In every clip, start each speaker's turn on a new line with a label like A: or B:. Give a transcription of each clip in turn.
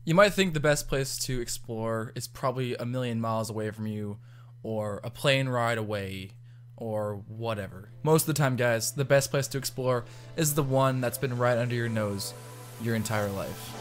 A: You might think the best place to explore is probably a million miles away from you, or a plane ride away, or whatever. Most of the time, guys, the best place to explore is the one that's been right under your nose your entire life.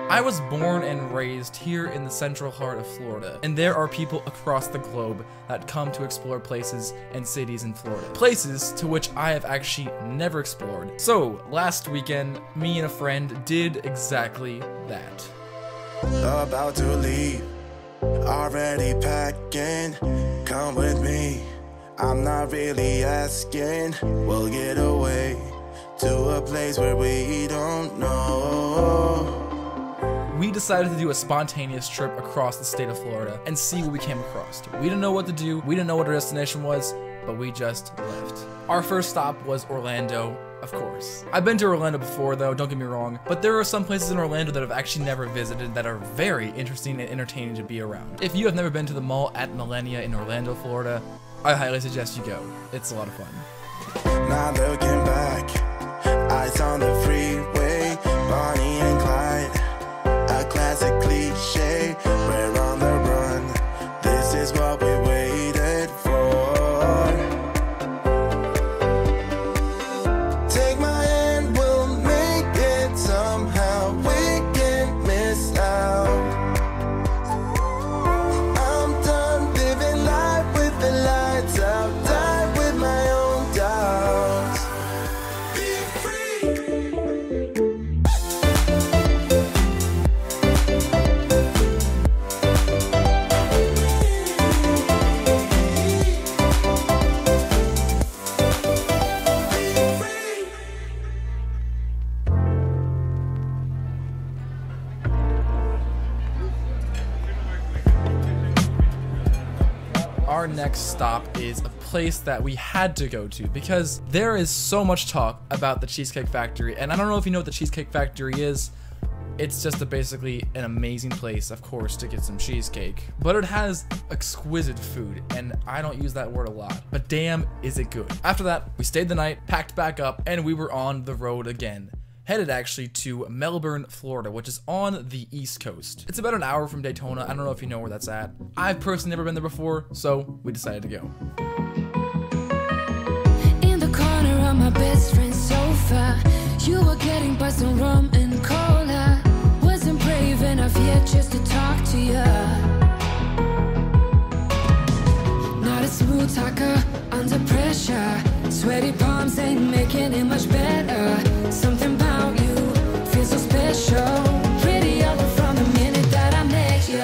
A: I was born and raised here in the central heart of Florida, and there are people across the globe that come to explore places and cities in Florida. Places to which I have actually never explored. So, last weekend, me and a friend did exactly that.
B: About to leave, already packing, come with me, I'm not really asking, we'll get away to a place where we don't know.
A: We decided to do a spontaneous trip across the state of Florida and see what we came across. We didn't know what to do, we didn't know what our destination was, but we just left. Our first stop was Orlando, of course. I've been to Orlando before though, don't get me wrong, but there are some places in Orlando that I've actually never visited that are very interesting and entertaining to be around. If you have never been to the mall at Millennia in Orlando, Florida, I highly suggest you go. It's a lot of fun.
B: Now looking back, eyes on the freeway, Bonnie and Clyde. A classic cliche, we're on the run. This is what we waited for. Take my hand, we'll make it somehow. We can't miss out. I'm done living life with the lights out. Die with my own doubts. Be free.
A: Our next stop is a place that we had to go to because there is so much talk about the Cheesecake Factory, and I don't know if you know what the Cheesecake Factory is. It's just basically an amazing place, of course, to get some cheesecake, but it has exquisite food, and I don't use that word a lot, but damn is it good. After that, we stayed the night, packed back up, and we were on the road again. Headed actually to Melbourne, Florida, which is on the East Coast. It's about an hour from Daytona. I don't know if you know where that's at. I've personally never been there before, so we decided to go.
C: In the corner of my best friend's sofa, you were getting buzzed on rum and cola. Wasn't brave enough yet just to talk to you. Not a smooth talker under pressure. Sweaty palms ain't making it much better. Something about you feels so special. Prettier from the minute that I met you.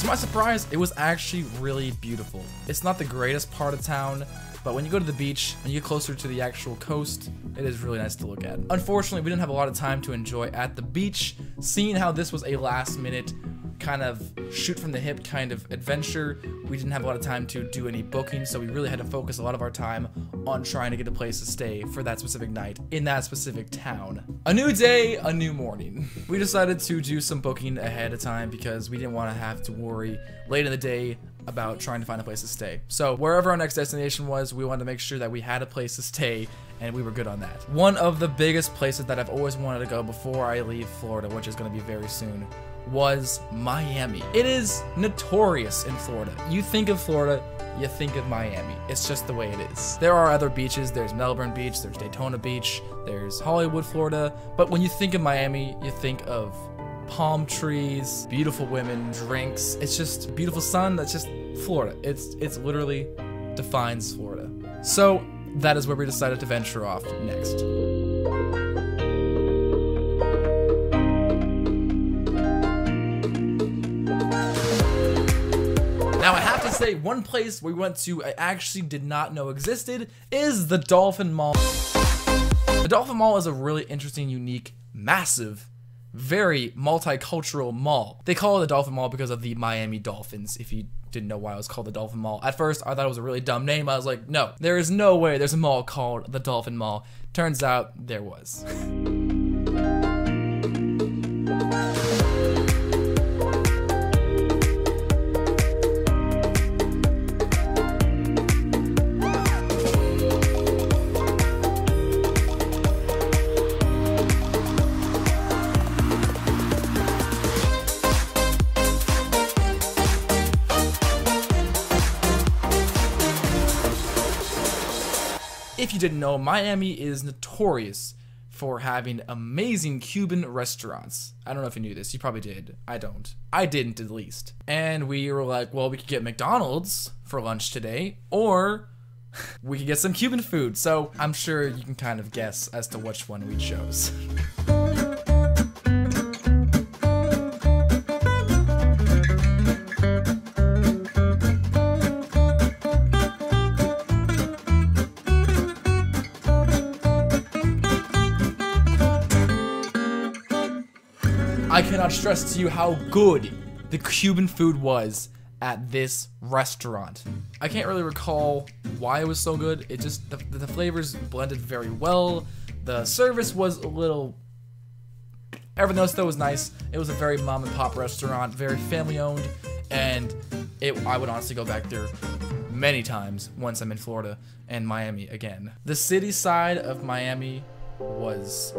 A: To my surprise, it was actually really beautiful. It's not the greatest part of town, but when you go to the beach, when you get closer to the actual coast, it is really nice to look at. Unfortunately, we didn't have a lot of time to enjoy at the beach, seeing how this was a last minute kind of shoot from the hip kind of adventure. We didn't have a lot of time to do any booking, so we really had to focus a lot of our time on trying to get a place to stay for that specific night in that specific town. A new day, a new morning. We decided to do some booking ahead of time because we didn't want to have to worry late in the day about trying to find a place to stay. So wherever our next destination was, we wanted to make sure that we had a place to stay, and we were good on that. One of the biggest places that I've always wanted to go before I leave Florida, which is going to be very soon, was Miami. It is notorious in Florida. You think of Florida, you think of Miami. It's just the way it is. There are other beaches. There's Melbourne Beach, there's Daytona Beach, there's Hollywood, Florida. But when you think of Miami, you think of palm trees, beautiful women, drinks. It's just beautiful sun. That's just Florida. It's literally defines Florida. So that is where we decided to venture off next. Now I have to say, one place we went to I actually did not know existed is the Dolphin Mall. The Dolphin Mall is a really interesting, unique, massive, very multicultural mall. They call it the Dolphin Mall because of the Miami Dolphins, if you didn't know why it was called the Dolphin Mall. At first, I thought it was a really dumb name. I was like, no, there is no way there's a mall called the Dolphin Mall. Turns out there was. If you didn't know, Miami is notorious for having amazing Cuban restaurants. I don't know if you knew this. You probably did. I don't. I didn't, at least. And we were like, well, we could get McDonald's for lunch today, or we could get some Cuban food. So I'm sure you can kind of guess as to which one we chose. I cannot stress to you how good the Cuban food was at this restaurant. I can't really recall why it was so good. It just, the flavors blended very well. The service was a little, everything else though was nice. It was a very mom and pop restaurant, very family owned, and I would honestly go back there many times once I'm in Florida and Miami again. The city side of Miami was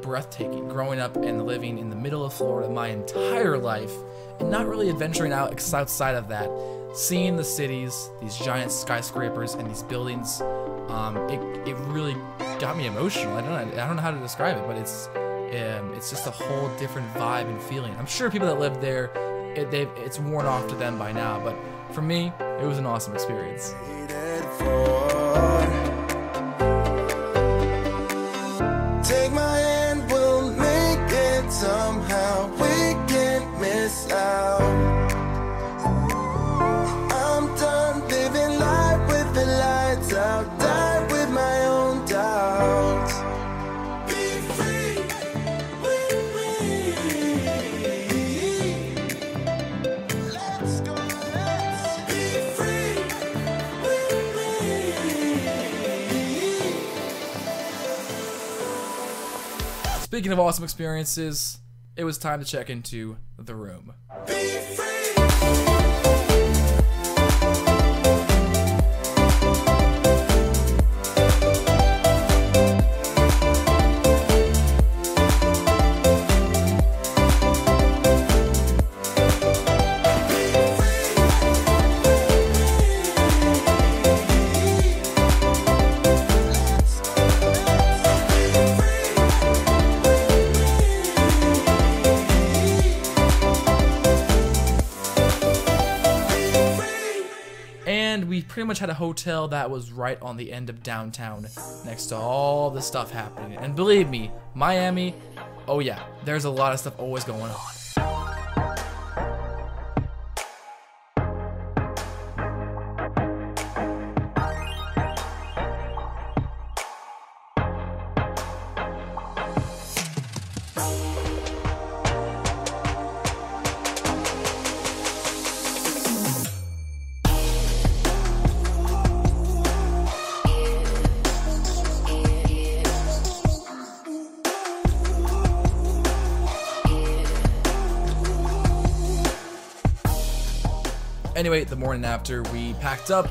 A: breathtaking. Growing up and living in the middle of Florida my entire life and not really adventuring out outside of that, seeing the cities, these giant skyscrapers and these buildings, it really got me emotional. I don't know how to describe it, but it's just a whole different vibe and feeling. I'm sure people that live there, it's worn off to them by now, but for me, it was an awesome experience.
B: Take my hand, we'll make it somehow. We can't miss out. I'm done living life with the lights out. Die with my own doubts. Be free with me. Let's go, let's be free with me.
A: Speaking of awesome experiences, it was time to check into the room.
B: Be free.
A: And we pretty much had a hotel that was right on the end of downtown, next to all the stuff happening. And believe me, Miami, oh yeah, there's a lot of stuff always going on. Anyway, the morning after, we packed up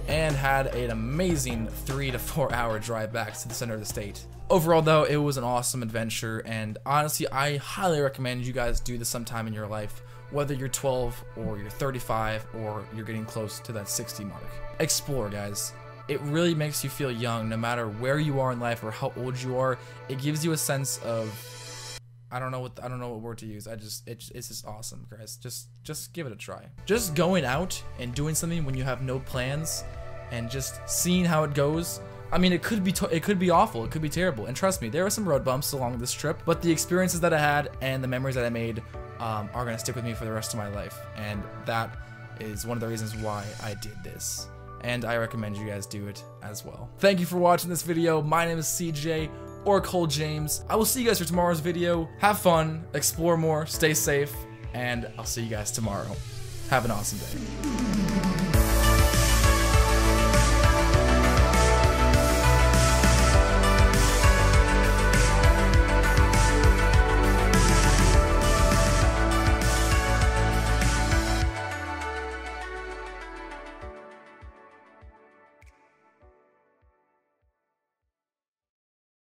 A: and had an amazing 3 to 4 hour drive back to the center of the state. Overall though, it was an awesome adventure, and honestly, I highly recommend you guys do this sometime in your life, whether you're 12 or you're 35 or you're getting close to that 60 mark. Explore, guys. It really makes you feel young no matter where you are in life or how old you are. It gives you a sense of, I don't know what word to use. It's just awesome, guys. Just give it a try. Just going out and doing something when you have no plans and just seeing how it goes. I mean, it could be awful, it could be terrible. And trust me, there were some road bumps along this trip, but the experiences that I had and the memories that I made are gonna stick with me for the rest of my life. And that is one of the reasons why I did this. And I recommend you guys do it as well. Thank you for watching this video. My name is CJ or Cole James. I will see you guys for tomorrow's video. Have fun, explore more, stay safe, and I'll see you guys tomorrow. Have an awesome day.